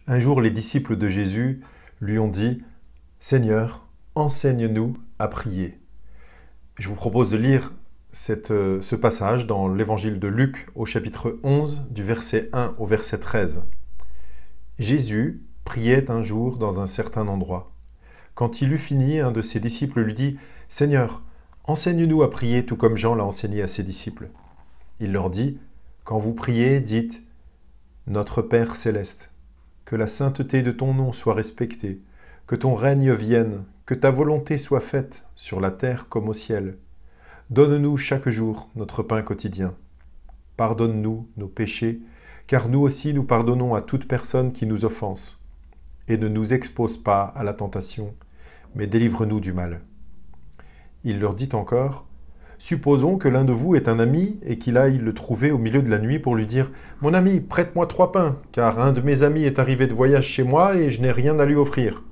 Un jour, les disciples de Jésus lui ont dit « Seigneur, enseigne-nous à prier ». Je vous propose de lire ce passage dans l'évangile de Luc au chapitre 11, du verset 1 au verset 13. Jésus priait un jour dans un certain endroit. Quand il eut fini, un de ses disciples lui dit « Seigneur, enseigne-nous à prier tout comme Jean l'a enseigné à ses disciples. » Il leur dit « Quand vous priez, dites « Notre Père céleste, que la sainteté de ton nom soit respectée, que ton règne vienne, que ta volonté soit faite sur la terre comme au ciel. Donne-nous chaque jour notre pain quotidien. Pardonne-nous nos péchés, car nous aussi nous pardonnons à toute personne qui nous offense. Et ne nous expose pas à la tentation, mais délivre-nous du mal. » Il leur dit encore « Supposons que l'un de vous est un ami et qu'il aille le trouver au milieu de la nuit pour lui dire « Mon ami, prête-moi 3 pains, car un de mes amis est arrivé de voyage chez moi et je n'ai rien à lui offrir. »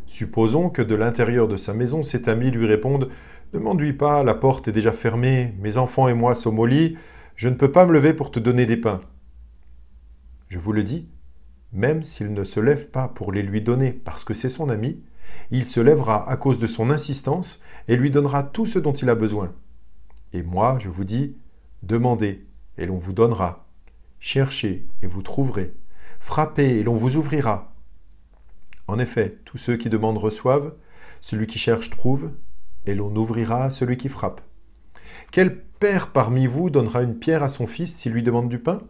Supposons que de l'intérieur de sa maison, cet ami lui réponde « Ne m'enduis pas, la porte est déjà fermée, mes enfants et moi sommes au lit, je ne peux pas me lever pour te donner des pains. » Je vous le dis, même s'il ne se lève pas pour les lui donner parce que c'est son ami, il se lèvera à cause de son insistance et lui donnera tout ce dont il a besoin. Et moi, je vous dis, demandez et l'on vous donnera. Cherchez et vous trouverez. Frappez et l'on vous ouvrira. En effet, tous ceux qui demandent reçoivent, celui qui cherche trouve, et l'on ouvrira à celui qui frappe. Quel père parmi vous donnera une pierre à son fils s'il lui demande du pain?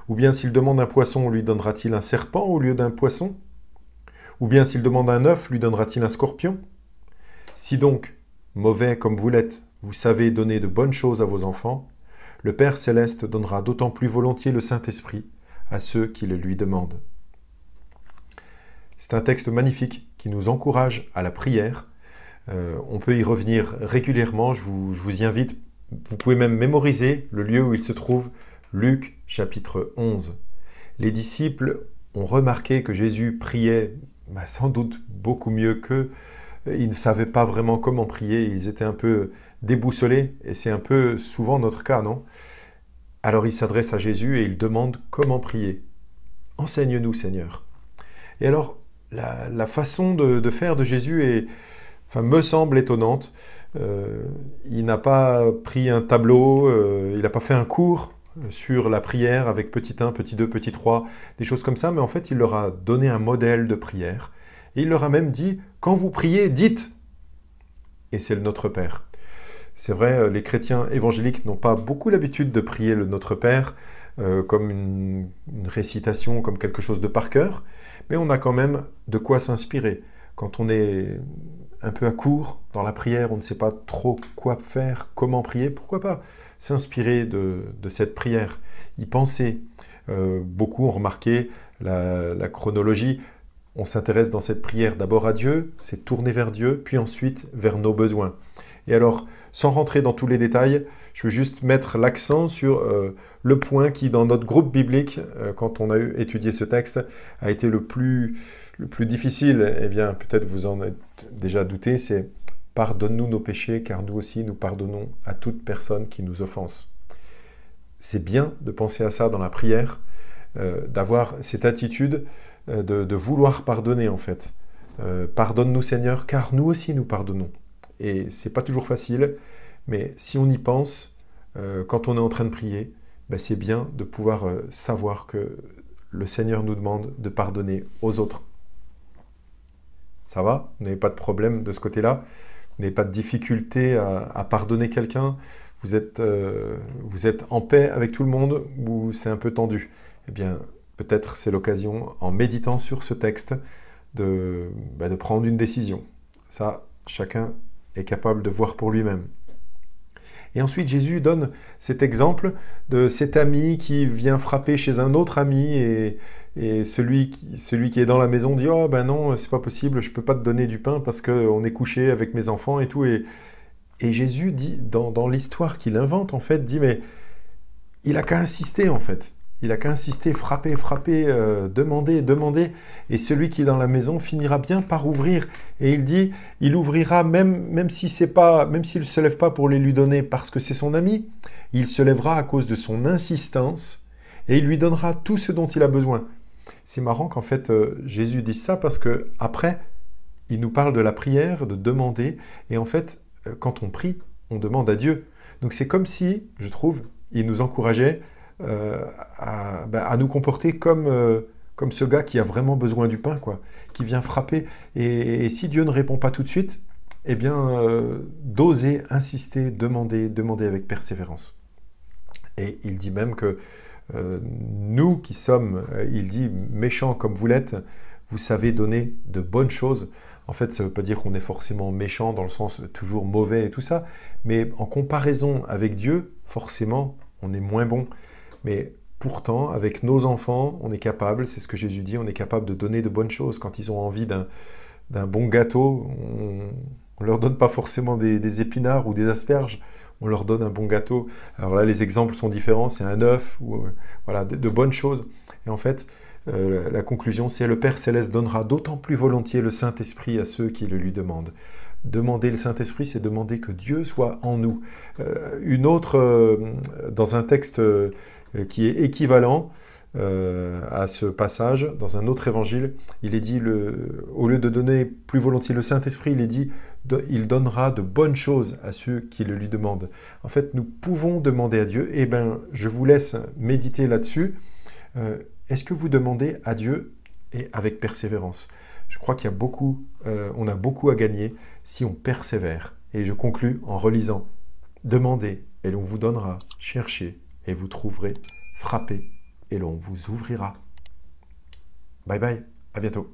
Ou bien s'il demande un poisson, lui donnera-t-il un serpent au lieu d'un poisson? Ou bien s'il demande un œuf, lui donnera-t-il un scorpion? Si donc, mauvais comme vous l'êtes, vous savez donner de bonnes choses à vos enfants, le Père Céleste donnera d'autant plus volontiers le Saint-Esprit à ceux qui le lui demandent. C'est un texte magnifique qui nous encourage à la prière. On peut y revenir régulièrement, je vous y invite. Vous pouvez même mémoriser le lieu où il se trouve, Luc chapitre 11. Les disciples ont remarqué que Jésus priait sans doute beaucoup mieux qu'eux. Ils ne savaient pas vraiment comment prier, ils étaient un peu déboussolés, et c'est un peu souvent notre cas, non? Alors ils s'adressent à Jésus et ils demandent comment prier. « Enseigne-nous, Seigneur. » Et alors, la façon de faire de Jésus me semble étonnante. Il n'a pas pris un tableau, il n'a pas fait un cours sur la prière avec petit 1, petit 2, petit 3, des choses comme ça, mais en fait, il leur a donné un modèle de prière. Et il leur a même dit, quand vous priez, dites. Et c'est le Notre Père. C'est vrai, les chrétiens évangéliques n'ont pas beaucoup l'habitude de prier le Notre Père comme une récitation, comme quelque chose de par cœur, mais on a quand même de quoi s'inspirer. Quand on est un peu à court dans la prière, on ne sait pas trop quoi faire, comment prier, pourquoi pas s'inspirer de cette prière, y penser. Beaucoup ont remarqué la chronologie. On s'intéresse dans cette prière d'abord à Dieu, c'est tourner vers Dieu, puis ensuite vers nos besoins. Et alors, sans rentrer dans tous les détails, je veux juste mettre l'accent sur le point qui, dans notre groupe biblique, quand on a étudié ce texte, a été le plus difficile. Eh bien, peut-être vous en êtes déjà douté, c'est « Pardonne-nous nos péchés, car nous aussi nous pardonnons à toute personne qui nous offense. » C'est bien de penser à ça dans la prière, d'avoir cette attitude de vouloir pardonner en fait. Pardonne-nous Seigneur, car nous aussi nous pardonnons. Et c'est pas toujours facile, mais si on y pense, quand on est en train de prier, c'est bien de pouvoir savoir que le Seigneur nous demande de pardonner aux autres. Ça va? Vous n'avez pas de problème de ce côté-là? Vous n'avez pas de difficulté à pardonner quelqu'un? Vous êtes en paix avec tout le monde ou c'est un peu tendu? Eh bien, peut-être c'est l'occasion, en méditant sur ce texte, de prendre une décision. Ça, chacun est capable de voir pour lui-même. Et ensuite, Jésus donne cet exemple de cet ami qui vient frapper chez un autre ami et celui qui est dans la maison dit « Oh ben non, c'est pas possible, je peux pas te donner du pain parce qu'on est couché avec mes enfants et tout. » Et Jésus dit, dans l'histoire qu'il invente, en fait, dit « Mais il a qu'à insister, en fait. Il a qu'à insister, frapper, demander. Et celui qui est dans la maison finira bien par ouvrir. » Et il dit, il ouvrira même s'il ne se lève pas pour les lui donner parce que c'est son ami. Il se lèvera à cause de son insistance et il lui donnera tout ce dont il a besoin. C'est marrant qu'en fait Jésus dise ça parce que après il nous parle de la prière, de demander, et en fait quand on prie, on demande à Dieu. Donc c'est comme si, je trouve, il nous encourageait à nous comporter comme ce gars qui a vraiment besoin du pain, quoi, qui vient frapper. Et si Dieu ne répond pas tout de suite, eh bien, d'oser, insister, demander avec persévérance. Et il dit même que nous qui sommes, il dit, méchants comme vous l'êtes, vous savez donner de bonnes choses. En fait, ça ne veut pas dire qu'on est forcément méchant dans le sens toujours mauvais et tout ça, mais en comparaison avec Dieu, forcément, on est moins bon. Mais pourtant, avec nos enfants, on est capable, c'est ce que Jésus dit, on est capable de donner de bonnes choses. Quand ils ont envie d'un bon gâteau, on ne leur donne pas forcément des épinards ou des asperges, on leur donne un bon gâteau. Alors là, les exemples sont différents, c'est un œuf, ou voilà, de bonnes choses. Et en fait, la conclusion, c'est le Père Céleste donnera d'autant plus volontiers le Saint-Esprit à ceux qui le lui demandent. Demander le Saint-Esprit, c'est demander que Dieu soit en nous. Une autre, dans un texte qui est équivalent à ce passage, dans un autre évangile, il est dit, au lieu de donner plus volontiers le Saint-Esprit, il est dit, il donnera de bonnes choses à ceux qui le lui demandent. En fait, nous pouvons demander à Dieu. Eh bien, je vous laisse méditer là-dessus. Est-ce que vous demandez à Dieu et avec persévérance? Je crois qu'il y a beaucoup, on a beaucoup à gagner si on persévère. Et je conclus en relisant. Demandez et l'on vous donnera. Cherchez et vous trouverez. Frappez et l'on vous ouvrira. Bye bye, à bientôt.